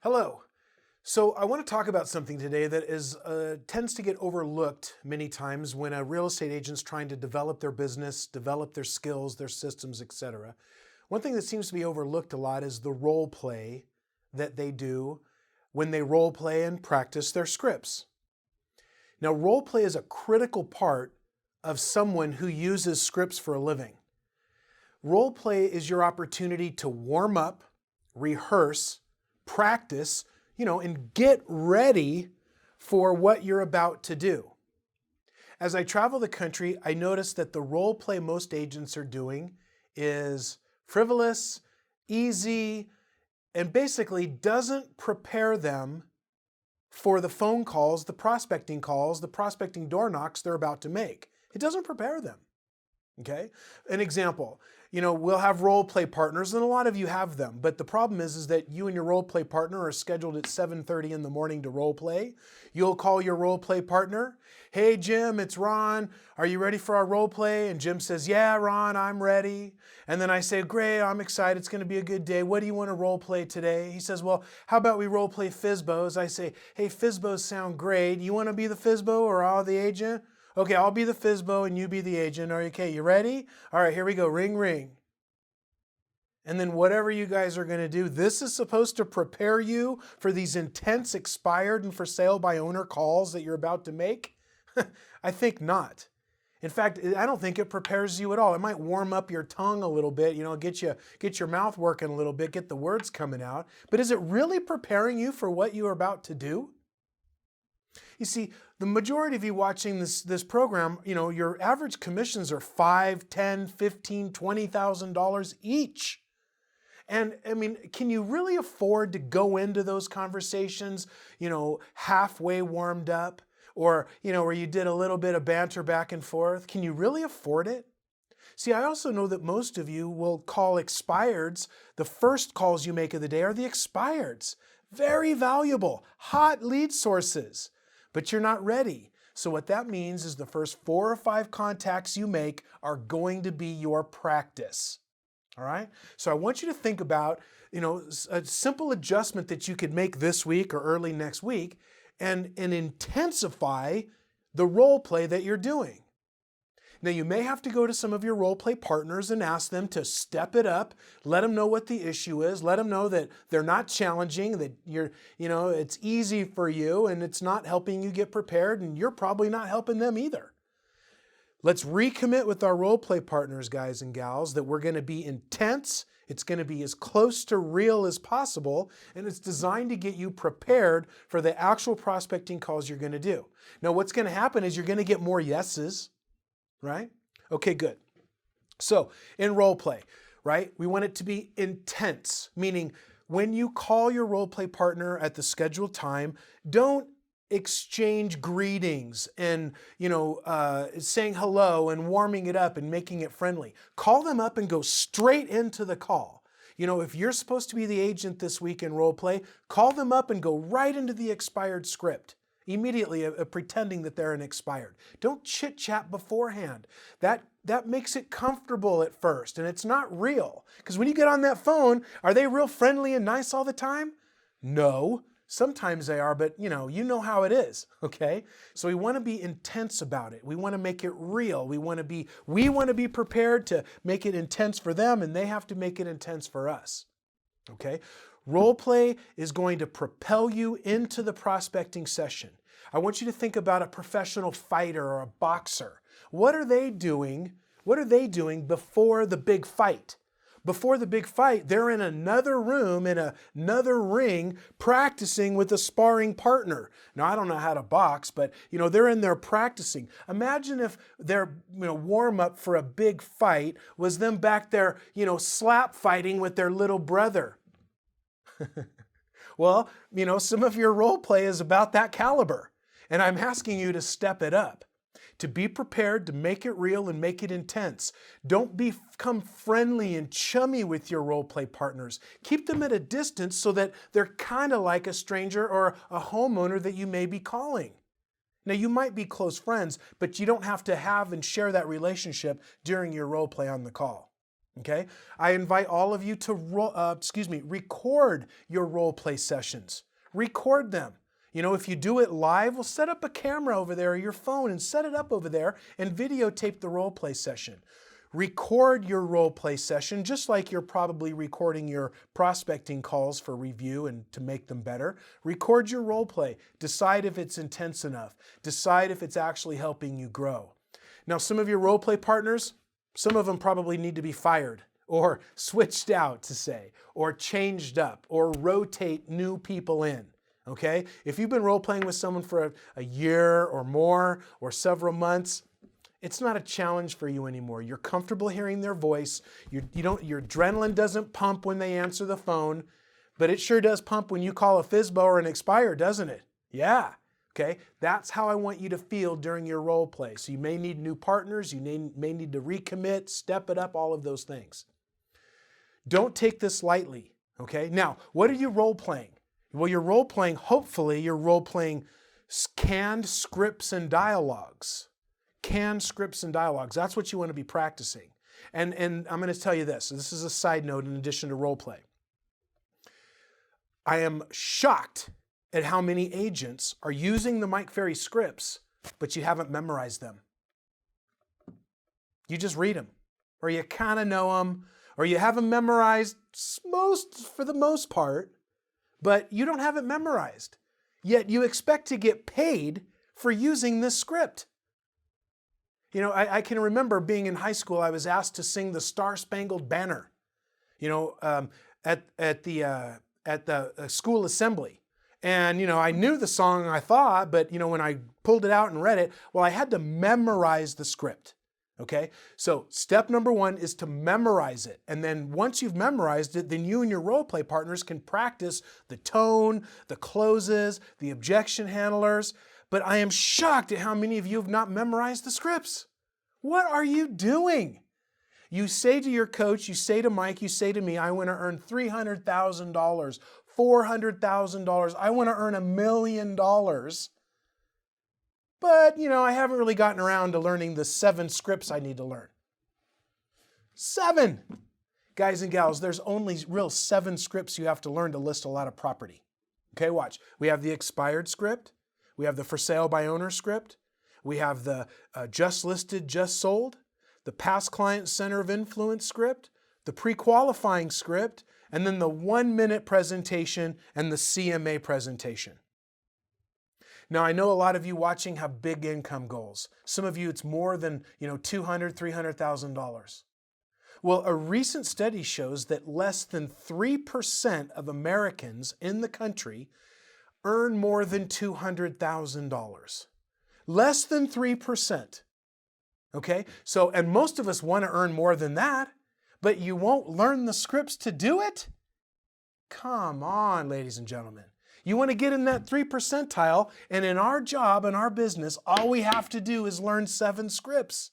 Hello. So I want to talk about something today that tends to get overlooked many times when a real estate agent's trying to develop their business, develop their skills, their systems, etc. One thing that seems to be overlooked a lot is the role play that they do when they role play and practice their scripts. Now, role play is a critical part of someone who uses scripts for a living. Role play is your opportunity to warm up, rehearse, practice, and get ready for what you're about to do. As I travel the country, I notice that the role play most agents are doing is frivolous, easy, and basically doesn't prepare them for the phone calls, the prospecting door knocks they're about to make. It doesn't prepare them. Okay? An example, we'll have role play partners, and a lot of you have them, but the problem is that you and your role play partner are scheduled at 7:30 in the morning to role play. You'll call your role play partner, "Hey Jim, it's Ron. Are you ready for our role play?" And Jim says, "Yeah, Ron, I'm ready." And then I say, "Great, I'm excited. It's going to be a good day. What do you want to role play today?" He says, "Well, how about we role play Fizbos?" I say, "Hey, Fizbos sound great. You want to be the Fizbo or I'll the agent?" "Okay, I'll be the Fizbo and you be the agent." Okay, you ready? All right, here we go. Ring, ring. And then whatever you guys are going to do, this is supposed to prepare you for these intense expired and for sale by owner calls that you're about to make? I think not. In fact, I don't think it prepares you at all. It might warm up your tongue a little bit, get your mouth working a little bit, get the words coming out. But is it really preparing you for what you are about to do? You see, the majority of you watching this program, your average commissions are $5,000, $10,000, $15,000, $20,000 each. And I mean, can you really afford to go into those conversations, halfway warmed up, or, where you did a little bit of banter back and forth? Can you really afford it? See, I also know that most of you will call expireds, the first calls you make of the day are the expireds. Very valuable, hot lead sources. But you're not ready. So what that means is the first 4 or 5 contacts you make are going to be your practice. All right? So I want you to think about, a simple adjustment that you could make this week or early next week and intensify the role play that you're doing. Now, you may have to go to some of your role play partners and ask them to step it up, let them know what the issue is, let them know that they're not challenging, that it's easy for you and it's not helping you get prepared, and you're probably not helping them either. Let's recommit with our role play partners, guys and gals, that we're going to be intense, it's going to be as close to real as possible, and it's designed to get you prepared for the actual prospecting calls you're going to do. Now, what's going to happen is you're going to get more yeses. Right? Okay, good. So in role play, right, we want it to be intense, meaning when you call your role play partner at the scheduled time, don't exchange greetings and, saying hello and warming it up and making it friendly. Call them up and go straight into the call. If you're supposed to be the agent this week in role play, call them up and go right into the expired script. Immediately pretending that they're an expired. Don't chit-chat beforehand. That makes it comfortable at first, and it's not real. Because when you get on that phone, are they real friendly and nice all the time? No. Sometimes they are, but you know how it is, okay? So we want to be intense about it. We want to make it real. We want to be prepared to make it intense for them, and they have to make it intense for us. Okay? Role play is going to propel you into the prospecting session. I want you to think about a professional fighter or a boxer. What are they doing? Before the big fight? Before the big fight, they're in another room, in another ring, practicing with a sparring partner. Now, I don't know how to box, but they're in there practicing. Imagine if their warm up for a big fight was them back there, slap fighting with their little brother. Well, some of your role play is about that caliber, and I'm asking you to step it up, to be prepared, to make it real and make it intense. Don't become friendly and chummy with your role play partners. Keep them at a distance so that they're kind of like a stranger or a homeowner that you may be calling. Now, you might be close friends, but you don't have to have and share that relationship during your role play on the call. Okay? I invite all of you to record your role play sessions. Record them. You know, if you do it live, well, set up a camera over there or your phone and set it up over there and videotape the role play session. Record your role play session just like you're probably recording your prospecting calls for review and to make them better. Record your role play. Decide if it's intense enough. Decide if it's actually helping you grow. Now, some of your role play partners, some of them probably need to be fired or switched out to say, or changed up, or rotate new people in. Okay? If you've been role-playing with someone for a year or more or several months, it's not a challenge for you anymore. You're comfortable hearing their voice. Your adrenaline doesn't pump when they answer the phone, but it sure does pump when you call a FSBO or an expire, doesn't it? Yeah. Okay? That's how I want you to feel during your role play. So you may need new partners, you may need to recommit, step it up, all of those things. Don't take this lightly. Okay? Now, what are you role-playing? Well, you're role-playing, hopefully, you're role-playing canned scripts and dialogues. Canned scripts and dialogues. That's what you want to be practicing. And I'm going to tell you this. This is a side note in addition to role-play. I am shocked at how many agents are using the Mike Ferry scripts, but you haven't memorized them. You just read them, or you kind of know them, or you have them memorized for the most part, but you don't have it memorized. Yet you expect to get paid for using this script. You know, I can remember being in high school, I was asked to sing the Star-Spangled Banner, you know, at the school assembly. And, you know, I knew the song, I thought, but, you know, when I pulled it out and read it, well, I had to memorize the script. Okay? So step number one is to memorize it. And then once you've memorized it, then you and your role play partners can practice the tone, the closes, the objection handlers. But I am shocked at how many of you have not memorized the scripts. What are you doing? You say to your coach, you say to Mike, you say to me, I want to earn $300,000, $400,000. I want to earn $1 million. But, you know, I haven't really gotten around to learning the 7 scripts I need to learn. 7! Guys and gals, there's only real 7 scripts you have to learn to list a lot of property. Okay, watch. We have the expired script. We have the for sale by owner script. We have the just listed, just sold. The past client center of influence script. The pre-qualifying script. And then the 1-minute presentation and the CMA presentation. Now, I know a lot of you watching have big income goals. Some of you, it's more than, you know, $200,000, $300,000. Well, a recent study shows that less than 3% of Americans in the country earn more than $200,000. Less than 3%. Okay? So, and most of us want to earn more than that, but you won't learn the scripts to do it? Come on, ladies and gentlemen. You want to get in that 3 percentile, and in our job, in our business, all we have to do is learn 7 scripts.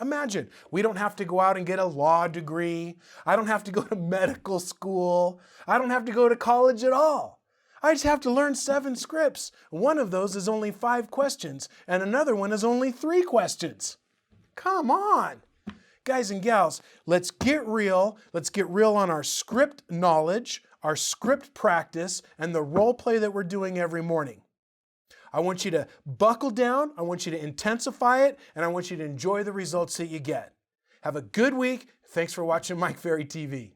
Imagine, we don't have to go out and get a law degree. I don't have to go to medical school. I don't have to go to college at all. I just have to learn 7 scripts. One of those is only 5 questions, and another one is only 3 questions. Come on. Guys and gals, let's get real. Let's get real on our script knowledge, our script practice, and the role play that we're doing every morning. I want you to buckle down, I want you to intensify it, and I want you to enjoy the results that you get. Have a good week. Thanks for watching Mike Ferry TV.